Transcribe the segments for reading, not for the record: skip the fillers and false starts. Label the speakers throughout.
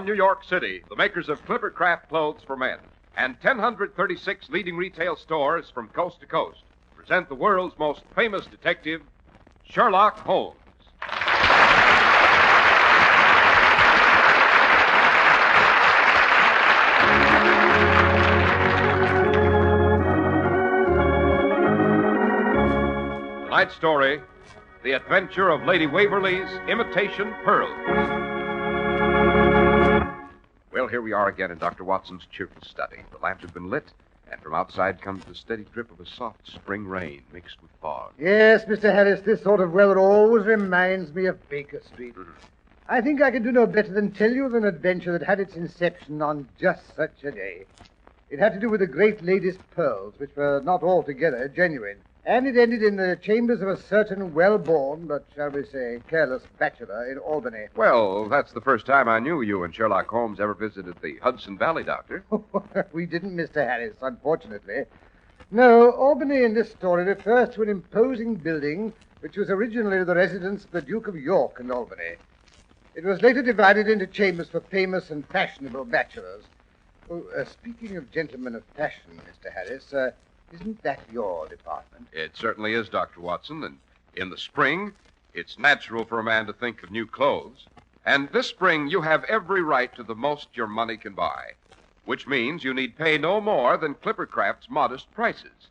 Speaker 1: New York City, the makers of Clippercraft clothes for men, and 1,036 leading retail stores from coast to coast, present the world's most famous detective, Sherlock Holmes. Tonight's story, The Adventure of Lady Waverly's Imitation Pearls. Well, here we are again in Dr. Watson's cheerful study. The lamp has been lit, and from outside comes the steady drip of a soft spring rain mixed with fog.
Speaker 2: Yes, Mr. Harris, this sort of weather always reminds me of Baker Street.
Speaker 1: Mm-hmm.
Speaker 2: I think I can do no better than tell you of an adventure that had its inception on just such a day. It had to do with a great lady's pearls, which were not altogether genuine. And it ended in the chambers of a certain well-born, but shall we say, careless bachelor in Albany.
Speaker 1: Well, that's the first time I knew you and Sherlock Holmes ever visited the Hudson Valley, Doctor.
Speaker 2: We didn't, Mr. Harris, unfortunately. No, Albany in this story refers to an imposing building which was originally the residence of the Duke of York in Albany. It was later divided into chambers for famous and fashionable bachelors. Oh, speaking of gentlemen of fashion, Mr. Harris, isn't that your department?
Speaker 1: It certainly is, Dr. Watson, and in the spring, it's natural for a man to think of new clothes. And this spring, you have every right to the most your money can buy, which means you need pay no more than Clippercraft's modest prices.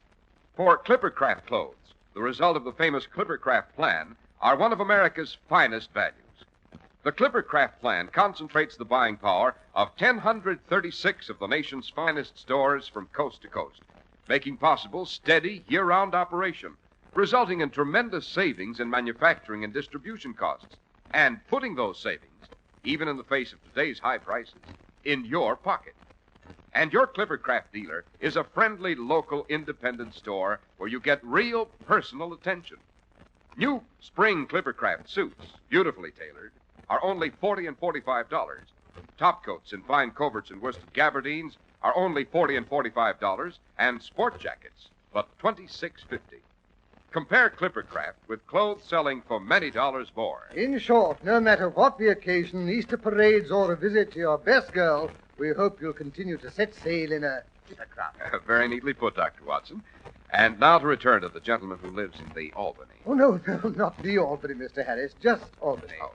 Speaker 1: For Clippercraft clothes, the result of the famous Clippercraft plan, are one of America's finest values. The Clippercraft plan concentrates the buying power of 1,036 of the nation's finest stores from coast to coast, making possible steady, year-round operation, resulting in tremendous savings in manufacturing and distribution costs, and putting those savings, even in the face of today's high prices, in your pocket. And your Clippercraft dealer is a friendly, local, independent store where you get real personal attention. New spring Clippercraft suits, beautifully tailored, are only $40 and $45. Top coats in fine coverts and worsted gabardines are only $40 and $45, and sport jackets, but $26.50. Compare Clippercraft with clothes selling for many dollars more.
Speaker 2: In short, no matter what the occasion, Easter parades or a visit to your best girl, we hope you'll continue to set sail in a Clippercraft.
Speaker 1: Very neatly put, Dr. Watson. And now to return to the gentleman who lives in the Albany.
Speaker 2: Oh, no, not the Albany, Mr. Harris, just Albany.
Speaker 1: Oh.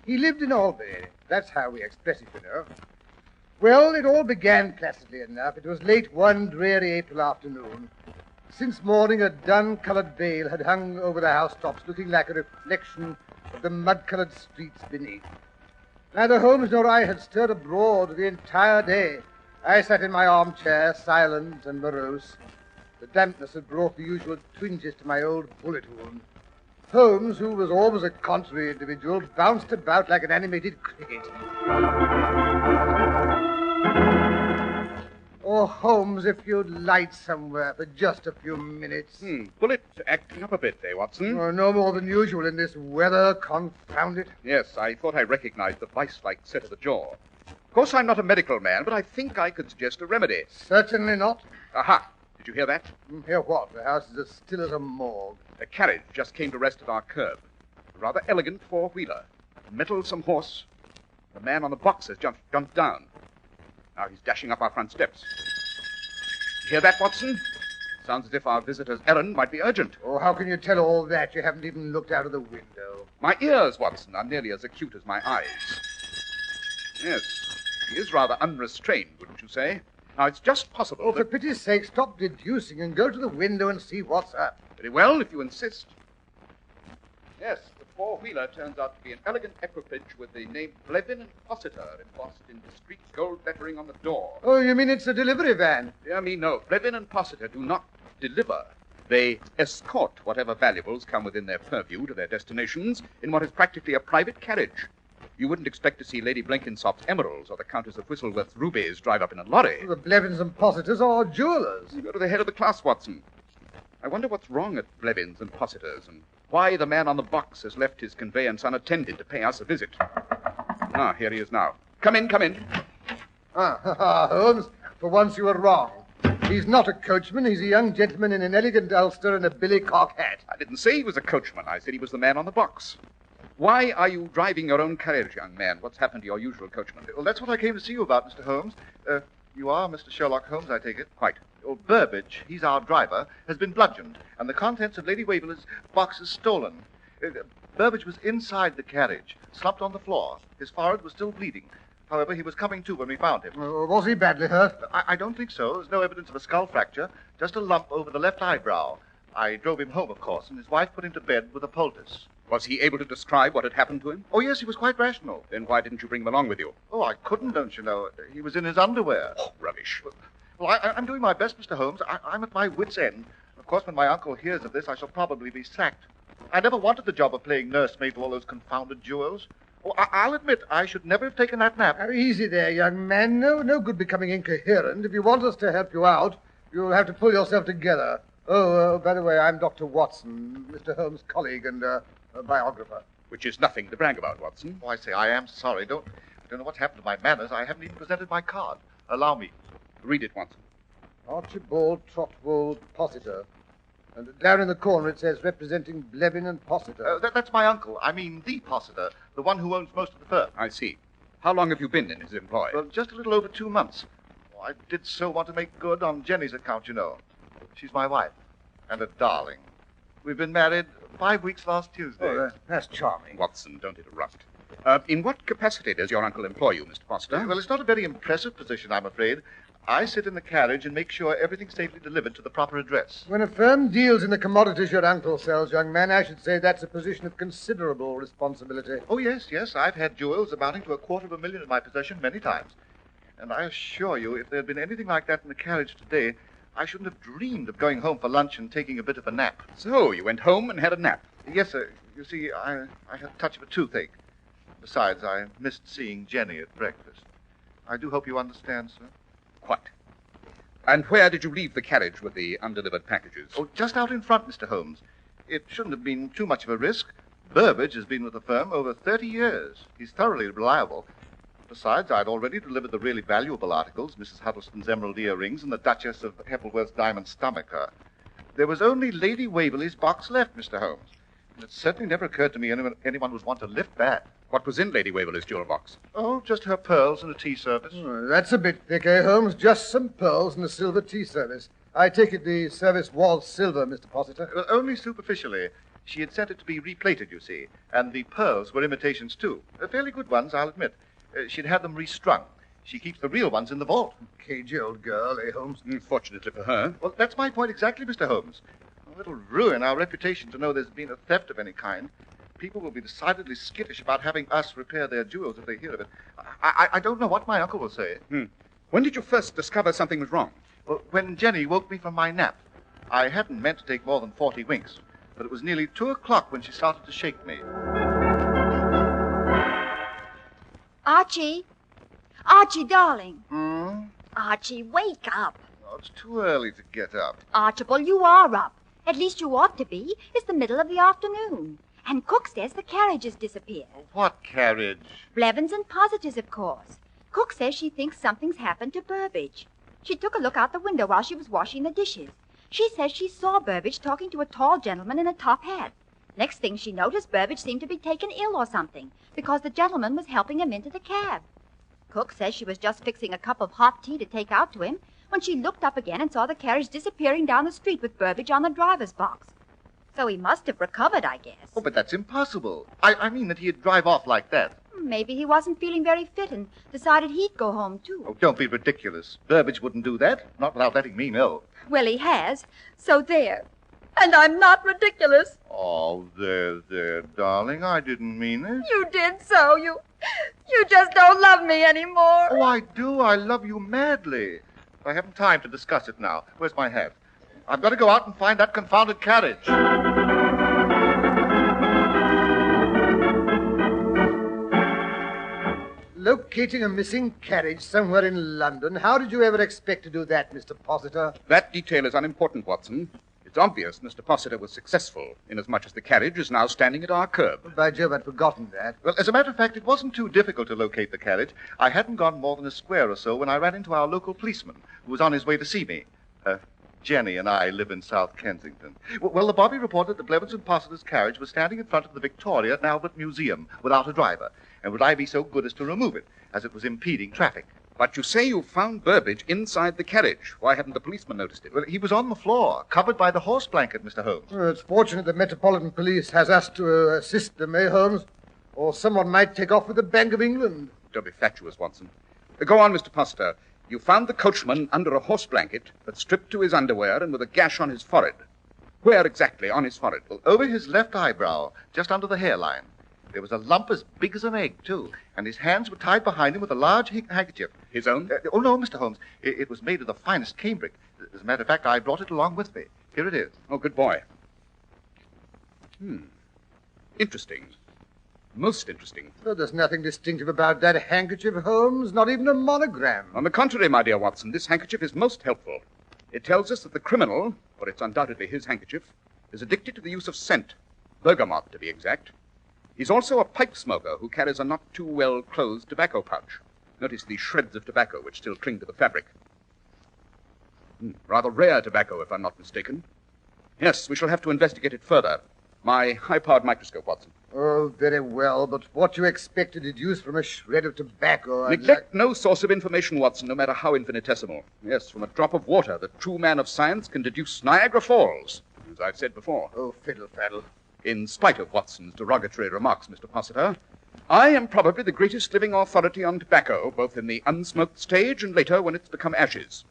Speaker 2: He lived in Albany. That's how we express it, you know. Well, it all began placidly enough. It was late one dreary April afternoon. Since morning, a dun-colored veil had hung over the housetops, looking like a reflection of the mud-colored streets beneath. Neither Holmes nor I had stirred abroad the entire day. I sat in my armchair, silent and morose. The dampness had brought the usual twinges to my old bullet wound. Holmes, who was always a contrary individual, bounced about like an animated cricket. Oh, Holmes, if you'd light somewhere for just a few minutes.
Speaker 3: Bullet acting up a bit, eh, Watson?
Speaker 2: Oh, no more than usual in this weather, confound it.
Speaker 3: Yes, I thought I recognized the vice-like set of the jaw. Of course, I'm not a medical man, but I think I could suggest a remedy.
Speaker 2: Certainly not.
Speaker 3: Aha! Did you hear that?
Speaker 2: Hear what? The house is as still as a morgue.
Speaker 3: A carriage just came to rest at our curb. A rather elegant four-wheeler. A mettlesome horse. The man on the box has jumped down. Now he's dashing up our front steps. You hear that, Watson? Sounds as if our visitor's errand might be urgent.
Speaker 2: Oh, how can you tell all that? You haven't even looked out of the window.
Speaker 3: My ears, Watson, are nearly as acute as my eyes. Yes, he is rather unrestrained, wouldn't you say? Now, it's just possible
Speaker 2: Oh, for pity's sake, stop deducing and go to the window and see what's up.
Speaker 3: Very well, if you insist. Yes, the four-wheeler turns out to be an elegant equipage with the name Blevin and Fossiter embossed in discreet gold lettering on the door.
Speaker 2: Oh, you mean it's a delivery van?
Speaker 3: Dear me, no. Blevin and Fossiter do not deliver. They escort whatever valuables come within their purview to their destinations in what is practically a private carriage. You wouldn't expect to see Lady Blenkinsop's emeralds or the Countess of Whistleworth's rubies drive up in a lorry.
Speaker 2: The Blevins and Fossiters are jewelers.
Speaker 3: You go to the head of the class, Watson. I wonder what's wrong at Blevins and Fossiters and why the man on the box has left his conveyance unattended to pay us a visit. Ah, here he is now. Come in, come in.
Speaker 2: Holmes, for once you were wrong. He's not a coachman. He's a young gentleman in an elegant ulster and a billycock hat.
Speaker 3: I didn't say he was a coachman. I said he was the man on the box. Why are you driving your own carriage, young man? What's happened to your usual coachman?
Speaker 4: Well, that's what I came to see you about, Mr. Holmes. You are Mr. Sherlock Holmes, I take it?
Speaker 3: Quite.
Speaker 4: Well, Burbage, he's our driver, has been bludgeoned, and the contents of Lady Waverley's box is stolen. Burbage was inside the carriage, slumped on the floor. His forehead was still bleeding. However, he was coming to when we found him.
Speaker 2: Was he badly hurt?
Speaker 4: I don't think so. There's no evidence of a skull fracture, just a lump over the left eyebrow. I drove him home, of course, and his wife put him to bed with a poultice.
Speaker 3: Was he able to describe what had happened to him?
Speaker 4: Oh, yes, he was quite rational.
Speaker 3: Then why didn't you bring him along with you?
Speaker 4: Oh, I couldn't, don't you know. He was in his underwear.
Speaker 3: Oh, rubbish.
Speaker 4: Well, I'm doing my best, Mr. Holmes. I'm at my wit's end. Of course, when my uncle hears of this, I shall probably be sacked. I never wanted the job of playing nursemaid to all those confounded jewels. Oh, I'll admit, I should never have taken that nap.
Speaker 2: Easy there, young man. No good becoming incoherent. If you want us to help you out, you'll have to pull yourself together. Oh, by the way, I'm Dr. Watson, Mr. Holmes' colleague and biographer.
Speaker 3: Which is nothing to brag about, Watson.
Speaker 4: Oh, I say, I am sorry. I don't know what's happened to my manners. I haven't even presented my card. Allow me.
Speaker 3: Read it, Watson.
Speaker 2: Archibald Trotwold Possitor. And down in the corner it says representing Blevin and Possitor.
Speaker 4: That's my uncle. I mean, the Possitor, the one who owns most of the firm.
Speaker 3: I see. How long have you been in his employ?
Speaker 4: Well, just a little over 2 months. Oh, I did so want to make good on Jenny's account, you know. She's my wife, and a darling. We've been married 5 weeks last Tuesday.
Speaker 2: Oh, that's charming.
Speaker 3: Watson, don't interrupt. In what capacity does your uncle employ you, Mr. Foster?
Speaker 4: Well, it's not a very impressive position, I'm afraid. I sit in the carriage and make sure everything's safely delivered to the proper address.
Speaker 2: When a firm deals in the commodities your uncle sells, young man, I should say that's a position of considerable responsibility.
Speaker 4: Oh, yes. I've had jewels amounting to $250,000 in my possession many times. And I assure you, if there had been anything like that in the carriage today, I shouldn't have dreamed of going home for lunch and taking a bit of a nap.
Speaker 3: So, you went home and had a nap?
Speaker 4: Yes, sir. You see, I had a touch of a toothache. Besides, I missed seeing Jenny at breakfast. I do hope you understand, sir.
Speaker 3: Quite. And where did you leave the carriage with the undelivered packages?
Speaker 4: Oh, just out in front, Mr. Holmes. It shouldn't have been too much of a risk. Burbage has been with the firm over 30 years. He's thoroughly reliable. Besides, I'd already delivered the really valuable articles, Mrs. Huddlestone's emerald earrings and the Duchess of Heppelworth's diamond stomacher. There was only Lady Waverley's box left, Mr. Holmes. And it certainly never occurred to me anyone would want to lift that.
Speaker 3: What was in Lady Waverley's jewel box?
Speaker 4: Oh, just her pearls and a tea service.
Speaker 2: Oh, that's a bit thick, eh, Holmes? Just some pearls and a silver tea service. I take it the service was silver, Mr. Possitor.
Speaker 4: Well, only superficially. She had sent it to be replated, you see. And the pearls were imitations, too. Fairly good ones, I'll admit. She'd had them restrung. She keeps the real ones in the vault.
Speaker 2: Cagey old girl, eh, Holmes?
Speaker 3: Fortunately for her.
Speaker 4: Well, that's my point exactly, Mr. Holmes. It'll ruin our reputation to know there's been a theft of any kind. People will be decidedly skittish about having us repair their jewels if they hear of it. I don't know what my uncle will say.
Speaker 3: When did you first discover something was wrong?
Speaker 4: Well, when Jenny woke me from my nap. I hadn't meant to take more than 40 winks, but it was nearly 2 o'clock when she started to shake me.
Speaker 5: Archie! Archie, darling!
Speaker 4: Hmm?
Speaker 5: Archie, wake up!
Speaker 4: Oh, it's too early to get up.
Speaker 5: Archibald, you are up. At least you ought to be. It's the middle of the afternoon. And Cook says the carriage has disappeared.
Speaker 4: What carriage?
Speaker 5: Blevins and Positors, of course. Cook says she thinks something's happened to Burbage. She took a look out the window while she was washing the dishes. She says she saw Burbage talking to a tall gentleman in a top hat. Next thing she noticed, Burbage seemed to be taken ill or something, because the gentleman was helping him into the cab. Cook says she was just fixing a cup of hot tea to take out to him when she looked up again and saw the carriage disappearing down the street with Burbage on the driver's box. So he must have recovered, I guess.
Speaker 4: Oh, but that's impossible. I mean that he'd drive off like that.
Speaker 5: Maybe he wasn't feeling very fit and decided he'd go home, too.
Speaker 4: Oh, don't be ridiculous. Burbage wouldn't do that, not without letting me know.
Speaker 5: Well, he has. So there. And I'm not ridiculous.
Speaker 4: Oh, there, darling. I didn't mean it.
Speaker 5: You did so. You just don't love me anymore.
Speaker 4: Oh, I do. I love you madly. I haven't time to discuss it now. Where's my hat? I've got to go out and find that confounded carriage.
Speaker 2: Locating a missing carriage somewhere in London. How did you ever expect to do that, Mr. Possitor?
Speaker 3: That detail is unimportant, Watson. It's obvious Mr. Possitor was successful, inasmuch as the carriage is now standing at our curb.
Speaker 2: By Jove, I'd forgotten that.
Speaker 4: Well, as a matter of fact, it wasn't too difficult to locate the carriage. I hadn't gone more than a square or so when I ran into our local policeman, who was on his way to see me. Jenny and I live in South Kensington. Well, the bobby reported that Blevins and Possiter's carriage was standing in front of the Victoria and Albert Museum without a driver. And would I be so good as to remove it, as it was impeding traffic?
Speaker 3: But you say you found Burbage inside the carriage. Why hadn't the policeman noticed it?
Speaker 4: Well, he was on the floor, covered by the horse blanket, Mr. Holmes.
Speaker 2: Well, it's fortunate the Metropolitan Police has us to assist them, eh, Holmes? Or someone might take off with the Bank of England.
Speaker 3: Don't be fatuous, Watson. Go on, Mr. Possiter. You found the coachman under a horse blanket, but stripped to his underwear and with a gash on his forehead. Where exactly on his forehead?
Speaker 4: Well, over his left eyebrow, just under the hairline. There was a lump as big as an egg, too, and his hands were tied behind him with a large handkerchief.
Speaker 3: His own?
Speaker 4: Oh, no, Mr. Holmes. It was made of the finest cambric. As a matter of fact, I brought it along with me. Here it is.
Speaker 3: Oh, good boy. Interesting. Most interesting.
Speaker 2: Well, there's nothing distinctive about that handkerchief, Holmes. Not even a monogram.
Speaker 3: On the contrary, my dear Watson, this handkerchief is most helpful. It tells us that the criminal, for it's undoubtedly his handkerchief, is addicted to the use of scent. Bergamot, to be exact. He's also a pipe smoker who carries a not too well closed tobacco pouch. Notice the shreds of tobacco which still cling to the fabric. Rather rare tobacco, if I'm not mistaken. Yes, we shall have to investigate it further. My high-powered microscope, Watson.
Speaker 2: Oh, very well, but what you expect to deduce from a shred of tobacco...
Speaker 3: Neglect no source of information, Watson, no matter how infinitesimal. Yes, from a drop of water, the true man of science can deduce Niagara Falls, as I've said before.
Speaker 2: Oh, fiddle-faddle.
Speaker 3: In spite of Watson's derogatory remarks, Mr. Possiter, I am probably the greatest living authority on tobacco, both in the unsmoked stage and later when it's become ashes.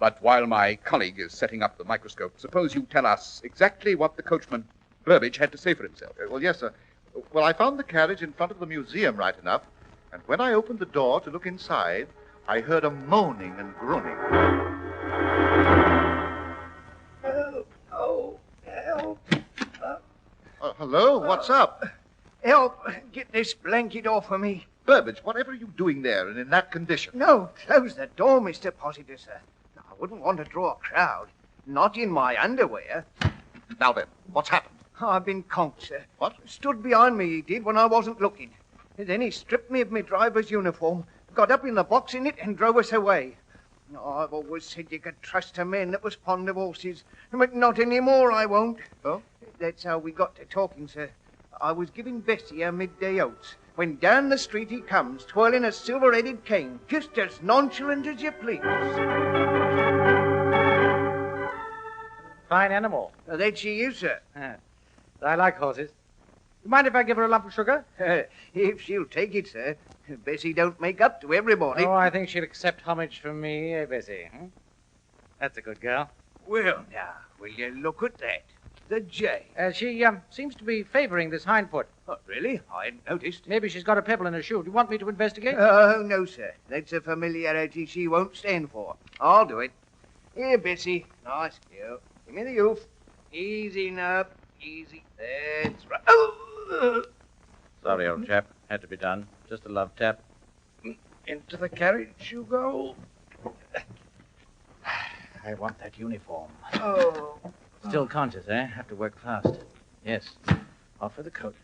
Speaker 3: But while my colleague is setting up the microscope, suppose you tell us exactly what the coachman, Burbage, had to say for himself.
Speaker 4: Well, yes, sir. Well, I found the carriage in front of the museum right enough, and when I opened the door to look inside, I heard a moaning and groaning.
Speaker 6: Help! Oh, help!
Speaker 4: Hello, what's up?
Speaker 6: Help! Get this blanket off of me.
Speaker 4: Burbage, whatever are you doing there and in that condition?
Speaker 6: No, close the door, Mr. Possiter, sir. I wouldn't want to draw a crowd. Not in my underwear.
Speaker 4: Now then, what's happened?
Speaker 6: I've been conked, sir.
Speaker 4: What?
Speaker 6: Stood behind me, he did, when I wasn't looking. Then he stripped me of my driver's uniform, got up in the box in it, and drove us away. Oh, I've always said you could trust a man that was fond of horses, but not anymore, I won't.
Speaker 4: Oh?
Speaker 6: That's how we got to talking, sir. I was giving Bessie her midday oats, when down the street he comes, twirling a silver-headed cane, just as nonchalant as you please.
Speaker 7: Fine animal.
Speaker 6: That she is, sir.
Speaker 7: I like horses. You mind if I give her a lump of sugar?
Speaker 6: If she'll take it, sir. Bessie don't make up to everybody.
Speaker 7: Oh, I think she'll accept homage from me, Bessie. That's a good girl.
Speaker 6: Well, now, will you look at that? The J.
Speaker 7: She seems to be favoring this hind foot.
Speaker 6: Oh, really? I hadn't noticed.
Speaker 7: Maybe she's got a pebble in her shoe. Do you want me to investigate?
Speaker 6: Oh, no, sir. That's a familiarity she won't stand for. I'll do it. Here, Bessie. Nice girl. Give me the hoof. Easy now. Easy. That's right. Oh!
Speaker 7: Sorry, old chap. Had to be done. Just a love tap.
Speaker 6: Into the carriage you go.
Speaker 7: I want that uniform.
Speaker 6: Oh.
Speaker 7: Still conscious, eh? Have to work fast. Yes. Off for the coat.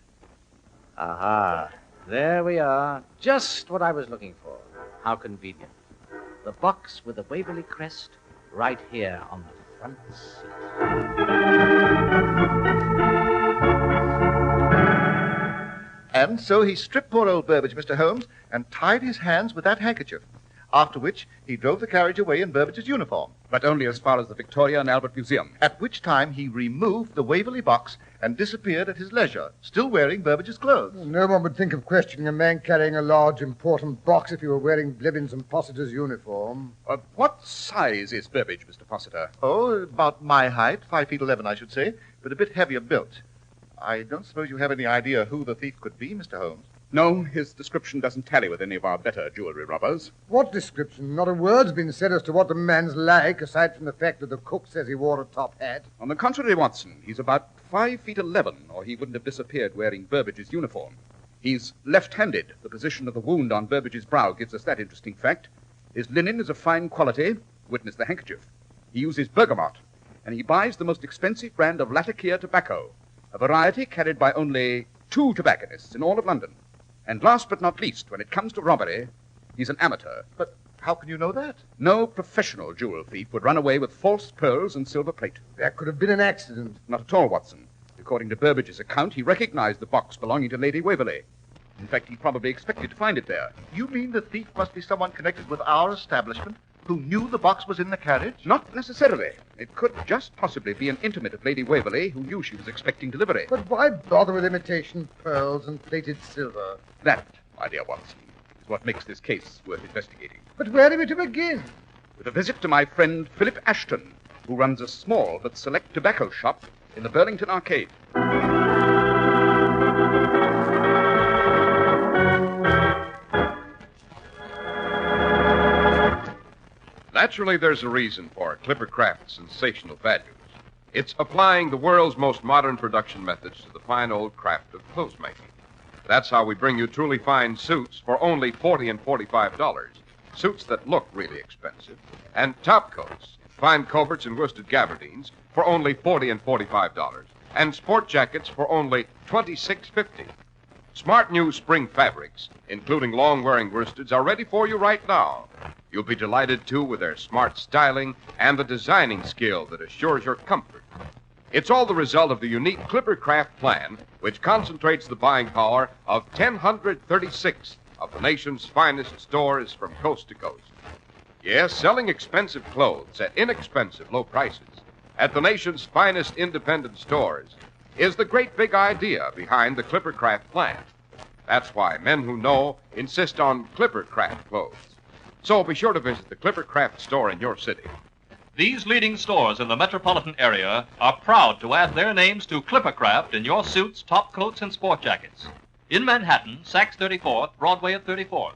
Speaker 7: Aha. There we are. Just what I was looking for. How convenient. The box with the Waverley crest right here on the front seat.
Speaker 4: And so he stripped poor old Burbage, Mr. Holmes, and tied his hands with that handkerchief. After which, he drove the carriage away in Burbage's uniform.
Speaker 3: But only as far as the Victoria and Albert Museum.
Speaker 4: At which time he removed the Waverley box and disappeared at his leisure, still wearing Burbage's clothes.
Speaker 2: No one would think of questioning a man carrying a large, important box if he were wearing Blevins and Possiter's uniform.
Speaker 3: What size is Burbage, Mr. Possiter?
Speaker 4: Oh, about my height, 5'11", I should say, but a bit heavier built. I don't suppose you have any idea who the thief could be, Mr. Holmes.
Speaker 3: No, his description doesn't tally with any of our better jewelry robbers.
Speaker 2: What description? Not a word's been said as to what the man's like, aside from the fact that the cook says he wore a top hat.
Speaker 3: On the contrary, Watson, he's about 5'11", or he wouldn't have disappeared wearing Burbage's uniform. He's left-handed. The position of the wound on Burbage's brow gives us that interesting fact. His linen is of fine quality, witness the handkerchief. He uses bergamot, and he buys the most expensive brand of Latakia tobacco, a variety carried by only 2 tobacconists in all of London. And last but not least, when it comes to robbery, he's an amateur.
Speaker 4: But How can you know that?
Speaker 3: No professional jewel thief would run away with false pearls and silver plate.
Speaker 2: That could have been an accident.
Speaker 3: Not at all, Watson. According to Burbage's account, he recognized the box belonging to Lady Waverley. In fact, he probably expected to find it there.
Speaker 4: You mean the thief must be someone connected with our establishment who knew the box was in the carriage?
Speaker 3: Not necessarily. It could just possibly be an intimate of Lady Waverley who knew she was expecting delivery.
Speaker 2: But why bother with imitation pearls and plated silver?
Speaker 3: That, my dear Watson, is what makes this case worth investigating.
Speaker 2: But where are we to begin?
Speaker 3: With a visit to my friend Philip Ashton, who runs a small but select tobacco shop in the Burlington Arcade.
Speaker 1: Naturally, there's a reason for Clippercraft's sensational values. It's applying the world's most modern production methods to the fine old craft of clothes making. That's how we bring you truly fine suits for only $40 and $45. Suits that look really expensive. And top coats, fine coverts and worsted gabardines for only $40 and $45. And sport jackets for only $26.50. Smart new spring fabrics, including long-wearing worsteds, are ready for you right now. You'll be delighted, too, with their smart styling and the designing skill that assures your comfort. It's all the result of the unique Clippercraft plan, which concentrates the buying power of 1,036 of the nation's finest stores from coast to coast. Yes, selling expensive clothes at inexpensive low prices at the nation's finest independent stores is the great big idea behind the Clippercraft plan. That's why men who know insist on Clippercraft clothes. So be sure to visit the Clippercraft store in your city.
Speaker 8: These leading stores in the metropolitan area are proud to add their names to Clippercraft in your suits, top coats, and sport jackets. In Manhattan, Saks 34th, Broadway at 34th.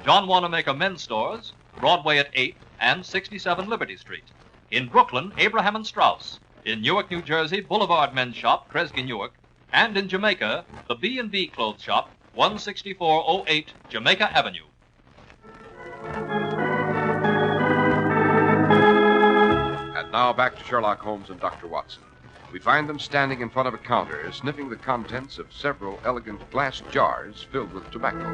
Speaker 8: John Wanamaker men's stores, Broadway at 8th and 67 Liberty Street. In Brooklyn, Abraham and Strauss. In Newark, New Jersey, Boulevard Men's Shop, Kresge Newark. And in Jamaica, the B&B Clothes Shop, 16408 Jamaica Avenue.
Speaker 1: And now back to Sherlock Holmes and Dr. Watson. We find them standing in front of a counter, sniffing the contents of several elegant glass jars filled with tobacco.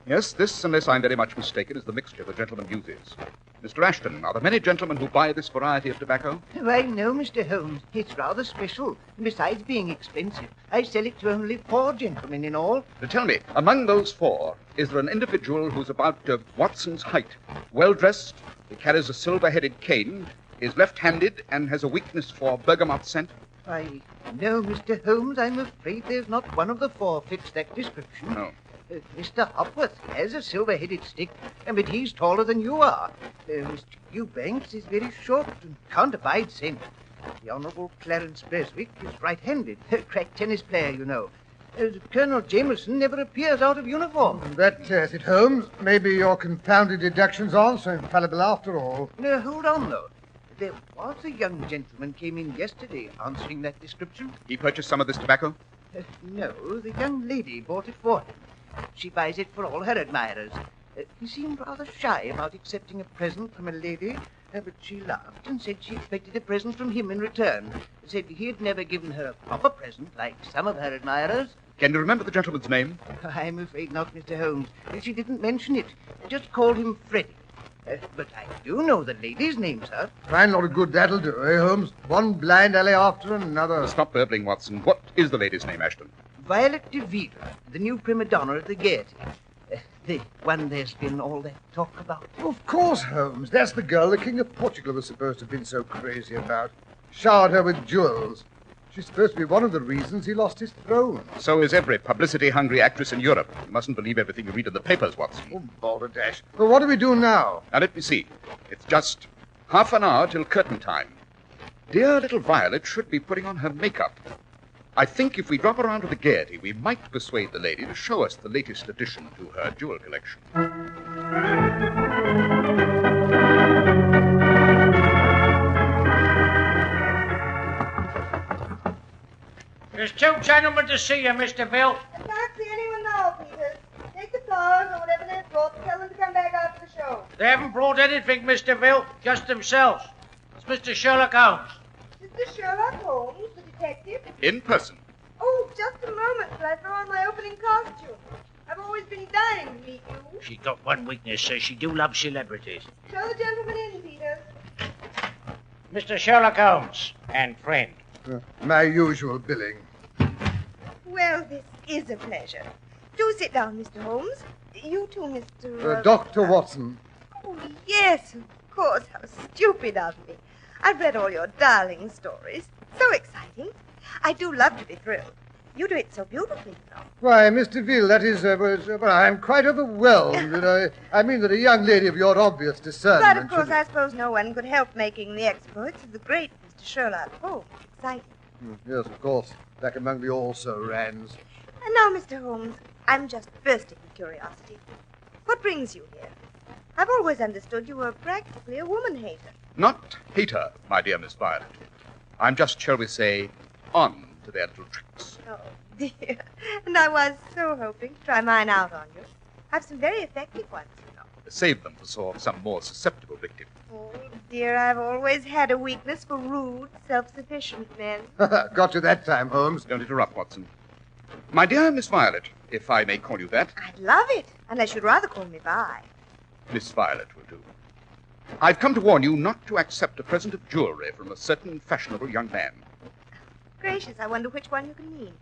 Speaker 3: Yes, this, unless I'm very much mistaken, is the mixture the gentleman uses. Mr. Ashton, are there many gentlemen who buy this variety of tobacco?
Speaker 6: Why, no, Mr. Holmes. It's rather special. Besides being expensive, I sell it to only 4 gentlemen in all.
Speaker 3: Tell me, among those 4, is there an individual who's about Watson's height, well-dressed, he carries a silver-headed cane, is left-handed, and has a weakness for bergamot scent?
Speaker 6: Why, no, Mr. Holmes, I'm afraid there's not one of the 4 fits that description.
Speaker 3: No.
Speaker 6: Mr. Hopworth has a silver-headed stick, but he's taller than you are. Mr. Eubanks is very short and can't abide scent. The Honourable Clarence Beswick is right-handed, crack tennis player, you know. Colonel Jameson never appears out of uniform.
Speaker 2: That tears it, Holmes. Maybe your confounded deductions aren't so infallible after all.
Speaker 6: No, hold on, though. There was a young gentleman came in yesterday answering that description.
Speaker 3: He purchased some of this tobacco?
Speaker 6: No, the young lady bought it for him. She buys it for all her admirers. He seemed rather shy about accepting a present from a lady, but she laughed and said she expected a present from him in return. Said he had never given her a proper present like some of her admirers.
Speaker 3: Can you remember the gentleman's name?
Speaker 6: I'm afraid not, Mr. Holmes. She didn't mention it. Just called him Freddie. But I do know the lady's name, sir.
Speaker 2: Fine lot of good that'll do, eh, Holmes? One blind alley after another.
Speaker 3: Stop burbling, Watson. What is the lady's name, Ashton?
Speaker 6: Violet DeVille, the new prima donna at the Gaiety. The one there's been all that talk about.
Speaker 2: Of course, Holmes. That's the girl the King of Portugal was supposed to have been so crazy about. Showered her with jewels. She's supposed to be one of the reasons he lost his throne.
Speaker 3: So is every publicity-hungry actress in Europe. You mustn't believe everything you read in the papers, Watson.
Speaker 2: Oh, balderdash. Well, what do we do now?
Speaker 3: Now, let me see. It's just half an hour till curtain time. Dear little Violet should be putting on her makeup. I think if we drop around to the Gaiety, we might persuade the lady to show us the latest addition to her jewel collection.
Speaker 9: There's 2 gentlemen to see you, Mr. Bill.
Speaker 10: I can't see anyone now, Peters. Take the flowers or whatever they've brought and tell them to come back after the show.
Speaker 9: They haven't brought anything, Mr. Bill, just themselves. It's Mr. Sherlock Holmes.
Speaker 10: Mr. Sherlock Holmes, the detective?
Speaker 3: In person.
Speaker 10: Oh, just a moment till I throw on my opening costume. I've always been dying to meet you.
Speaker 9: She's got one weakness, sir. She do love celebrities.
Speaker 10: Show the gentleman in, Peters.
Speaker 9: Mr. Sherlock Holmes and friend.
Speaker 2: My usual billing.
Speaker 10: Well, this is a pleasure. Do sit down, Mr. Holmes. You too, Mr.
Speaker 2: Dr. Watson.
Speaker 10: Oh, yes, of course. How stupid of me. I've read all your darling stories. So exciting. I do love to be thrilled. You do it so beautifully, you know.
Speaker 2: Why, Mr. Veal, that is, well, I'm quite overwhelmed. I mean that a young lady of your obvious discernment...
Speaker 10: But, of course, I suppose no one could help making the exploits of the great Mr. Sherlock Holmes exciting.
Speaker 2: Yes, of course. Back among the also-rans.
Speaker 10: And now, Mr. Holmes, I'm just bursting with curiosity. What brings you here? I've always understood you were practically a woman-hater.
Speaker 3: Not hater, my dear Miss Violet. I'm just, shall we say, on to their little tricks.
Speaker 10: Oh, dear. And I was so hoping to try mine out on you. I've some very effective ones, you know.
Speaker 3: Save them for some more susceptible victim.
Speaker 10: Oh, dear, I've always had a weakness for rude, self-sufficient men.
Speaker 2: Got you that time, Holmes.
Speaker 3: Don't interrupt, Watson. My dear Miss Violet, if I may call you that.
Speaker 10: I'd love it, unless you'd rather call me Vi.
Speaker 3: Miss Violet will do. I've come to warn you not to accept a present of jewelry from a certain fashionable young man.
Speaker 10: Gracious, I wonder which one you can mean.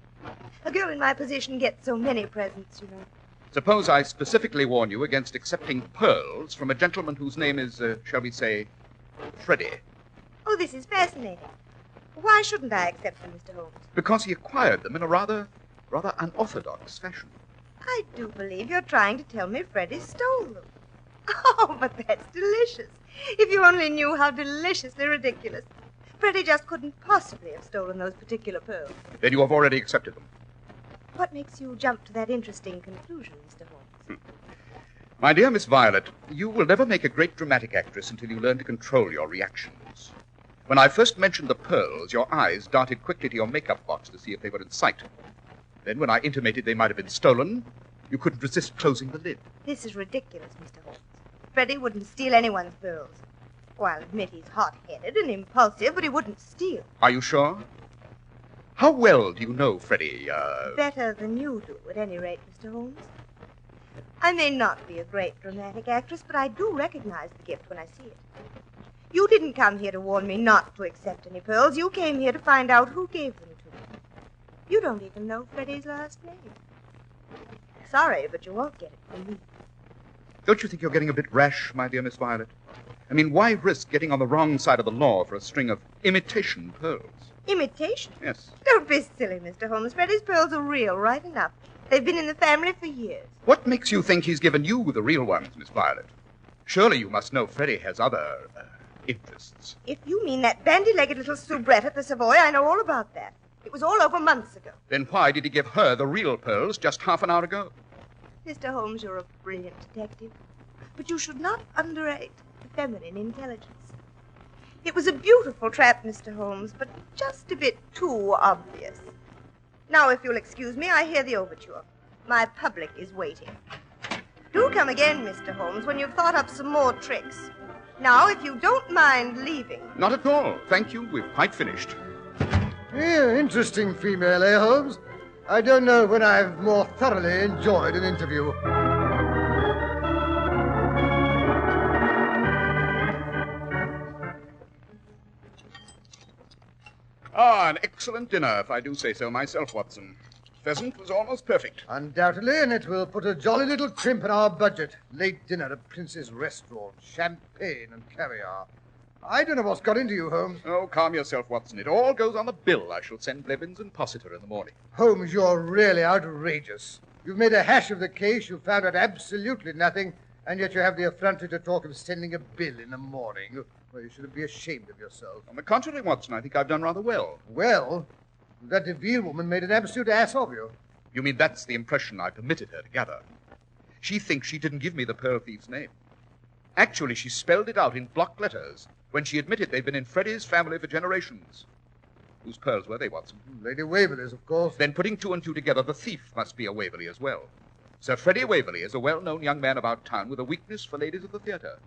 Speaker 10: A girl in my position gets so many presents, you know.
Speaker 3: Suppose I specifically warn you against accepting pearls from a gentleman whose name is, shall we say, Freddie.
Speaker 10: Oh, this is fascinating. Why shouldn't I accept them, Mr. Holmes?
Speaker 3: Because he acquired them in a rather unorthodox fashion.
Speaker 10: I do believe you're trying to tell me Freddie stole them. Oh, but that's delicious. If you only knew how deliciously ridiculous. Freddie just couldn't possibly have stolen those particular pearls.
Speaker 3: Then you have already accepted them.
Speaker 10: What makes you jump to that interesting conclusion, Mr. Holmes?
Speaker 3: My dear Miss Violet, you will never make a great dramatic actress until you learn to control your reactions. When I first mentioned the pearls, your eyes darted quickly to your makeup box to see if they were in sight. Then when I intimated they might have been stolen, you couldn't resist closing the lid.
Speaker 10: This is ridiculous, Mr. Holmes. Freddie wouldn't steal anyone's pearls. Oh, I'll admit he's hot-headed and impulsive, but he wouldn't steal.
Speaker 3: Are you sure? How well do you know Freddie,
Speaker 10: Better than you do, at any rate, Mr. Holmes. I may not be a great dramatic actress, but I do recognize the gift when I see it. You didn't come here to warn me not to accept any pearls. You came here to find out who gave them to me. You don't even know Freddie's last name. Sorry, but you won't get it from me.
Speaker 3: Don't you think you're getting a bit rash, my dear Miss Violet? I mean, why risk getting on the wrong side of the law for a string of imitation pearls?
Speaker 10: Imitation?
Speaker 3: Yes.
Speaker 10: Don't be silly, Mr. Holmes. Freddie's pearls are real, right enough. They've been in the family for years.
Speaker 3: What makes you think he's given you the real ones, Miss Violet? Surely you must know Freddie has other, interests.
Speaker 10: If you mean that bandy-legged little soubrette at the Savoy, I know all about that. It was all over months ago.
Speaker 3: Then why did he give her the real pearls just half an hour ago?
Speaker 10: Mr. Holmes, you're a brilliant detective. But you should not underrate the feminine intelligence. It was a beautiful trap, Mr. Holmes, but just a bit too obvious. Now, if you'll excuse me, I hear the overture. My public is waiting. Do come again, Mr. Holmes, when you've thought up some more tricks. Now, if you don't mind leaving.
Speaker 3: Not at all. Thank you. We've quite finished.
Speaker 2: Yeah, interesting female, eh, Holmes? I don't know when I've more thoroughly enjoyed an interview.
Speaker 3: Ah, an excellent dinner, if I do say so myself, Watson. Pheasant was almost perfect.
Speaker 2: Undoubtedly, and it will put a jolly little crimp in our budget. Late dinner at Prince's Restaurant, champagne and caviar. I don't know what's got into you, Holmes.
Speaker 3: Oh, calm yourself, Watson. It all goes on the bill. I shall send Blevins and Possiter in the morning.
Speaker 2: Holmes, you're really outrageous. You've made a hash of the case, you've found out absolutely nothing, and yet you have the effrontery to talk of sending a bill in the morning. Well, you should be ashamed of yourself.
Speaker 3: On the contrary, Watson, I think I've done rather well.
Speaker 2: Well, that DeVille woman made an absolute ass of you.
Speaker 3: You mean that's the impression I permitted her to gather? She thinks she didn't give me the pearl thief's name. Actually, she spelled it out in block letters when she admitted they'd been in Freddie's family for generations. Whose pearls were they, Watson?
Speaker 2: Lady Waverley's, of course.
Speaker 3: Then putting two and two together, the thief must be a Waverley as well. Sir Freddie Waverley is a well-known young man about town with a weakness for ladies of the theatre.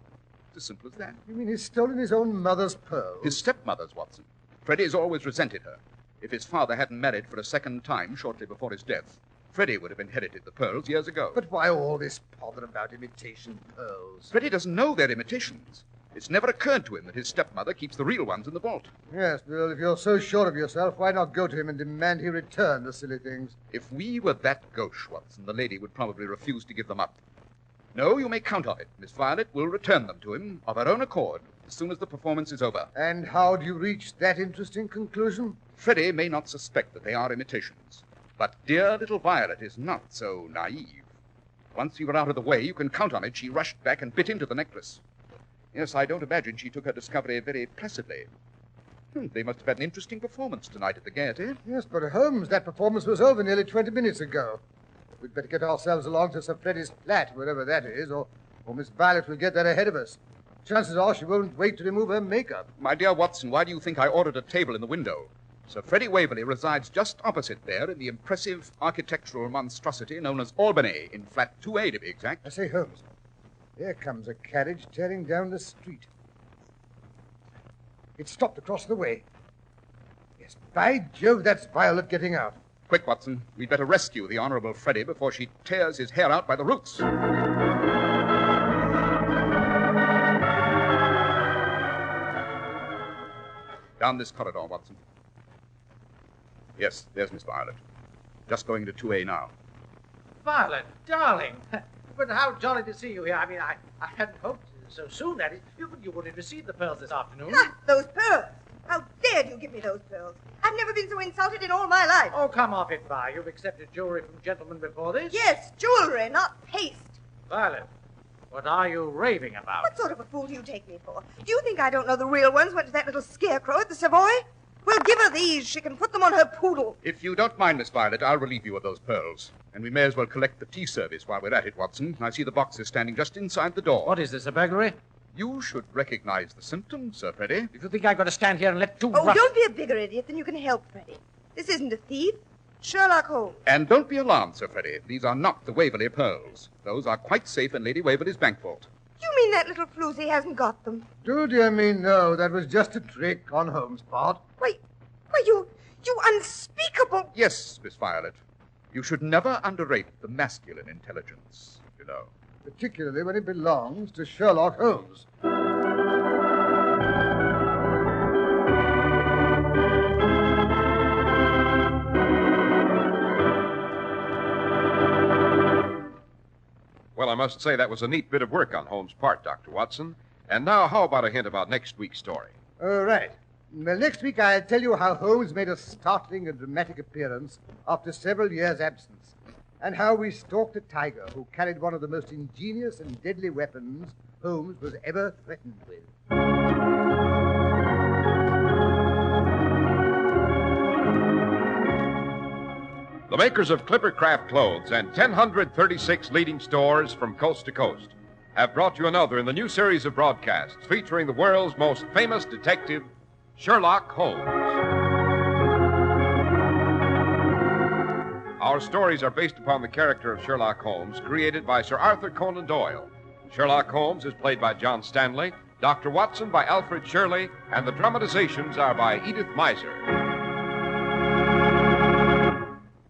Speaker 3: It's as simple as that.
Speaker 2: You mean he's stolen his own mother's pearls?
Speaker 3: His stepmother's, Watson. Freddie's always resented her. If his father hadn't married for a second time shortly before his death, Freddie would have inherited the pearls years ago.
Speaker 2: But why all this bother about imitation pearls?
Speaker 3: Freddie doesn't know they're imitations. It's never occurred to him that his stepmother keeps the real ones in the vault.
Speaker 2: Yes, well, if you're so sure of yourself, why not go to him and demand he return the silly things?
Speaker 3: If we were that gauche, Watson, the lady would probably refuse to give them up. No, you may count on it. Miss Violet will return them to him of her own accord as soon as the performance is over.
Speaker 2: And how do you reach that interesting conclusion?
Speaker 3: Freddie may not suspect that they are imitations, but dear little Violet is not so naive. Once you were out of the way, you can count on it. She rushed back and bit into the necklace. Yes, I don't imagine she took her discovery very placidly. They must have had an interesting performance tonight at the Gaiety.
Speaker 2: Yes, but Holmes, that performance was over nearly 20 minutes ago. We'd better get ourselves along to Sir Freddie's flat, wherever that is, or Miss Violet will get there ahead of us. Chances are she won't wait to remove her makeup.
Speaker 3: My dear Watson, why do you think I ordered a table in the window? Sir Freddie Waverley resides just opposite there in the impressive architectural monstrosity known as Albany, in flat 2A to be exact.
Speaker 2: I say, Holmes, there comes a carriage tearing down the street. It stopped across the way. Yes, by Jove, that's Violet getting out.
Speaker 3: Quick, Watson. We'd better rescue the Honorable Freddie before she tears his hair out by the roots. Down this corridor, Watson. Yes, there's Miss Violet. Just going to 2A now.
Speaker 9: Violet, darling. But how jolly to see you here. I mean, I hadn't hoped so soon, that is. You would have received the pearls this afternoon.
Speaker 10: Not those pearls. How dared you give me those pearls? I've never been so insulted in all my life.
Speaker 9: Oh, come off it, Vi. You've accepted jewelry from gentlemen before this?
Speaker 10: Yes, jewelry, not paste.
Speaker 9: Violet, what are you raving about?
Speaker 10: What sort of a fool do you take me for? Do you think I don't know the real ones went to that little scarecrow at the Savoy? Well, give her these. She can put them on her poodle.
Speaker 3: If you don't mind, Miss Violet, I'll relieve you of those pearls. And we may as well collect the tea service while we're at it, Watson. I see the boxes standing just inside the door.
Speaker 9: What is this, a burglary?
Speaker 3: You should recognize the symptoms, Sir Freddie.
Speaker 9: If you think I've got to stand here and let two
Speaker 10: Oh, don't be a bigger idiot than you can help, Freddie. This isn't a thief. It's Sherlock Holmes.
Speaker 3: And don't be alarmed, Sir Freddie. These are not the Waverley pearls. Those are quite safe in Lady Waverley's bank vault.
Speaker 10: You mean that little floozy hasn't got them?
Speaker 2: Do dear me, no. That was just a trick on Holmes' part.
Speaker 10: Why, you unspeakable...
Speaker 3: Yes, Miss Violet. You should never underrate the masculine intelligence, you know.
Speaker 2: Particularly when it belongs to Sherlock Holmes.
Speaker 1: Well, I must say that was a neat bit of work on Holmes' part, Dr. Watson. And now, how about a hint about next week's story?
Speaker 2: Right. Well, next week I'll tell you how Holmes made a startling and dramatic appearance after several years' absence, and how we stalked a tiger who carried one of the most ingenious and deadly weapons Holmes was ever threatened with.
Speaker 1: The makers of Clippercraft Clothes and 1,036 leading stores from coast to coast have brought you another in the new series of broadcasts featuring the world's most famous detective, Sherlock Holmes. Our stories are based upon the character of Sherlock Holmes, created by Sir Arthur Conan Doyle. Sherlock Holmes is played by John Stanley, Dr. Watson by Alfred Shirley, and the dramatizations are by Edith Meiser.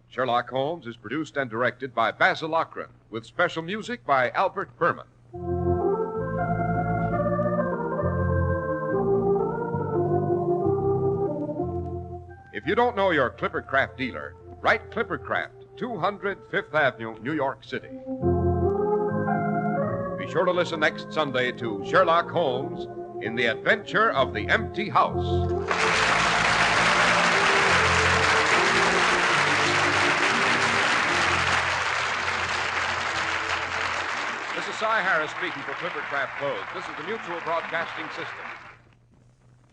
Speaker 1: Sherlock Holmes is produced and directed by Basil Lochran, with special music by Albert Berman. If you don't know your Clippercraft dealer, write Clippercraft, 200 Fifth Avenue, New York City. Be sure to listen next Sunday to Sherlock Holmes in the Adventure of the Empty House. This is Cy Harris speaking for Clippercraft Clothes. This is the Mutual Broadcasting System.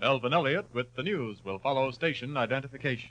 Speaker 11: Melvin Elliott with the news will follow station identification.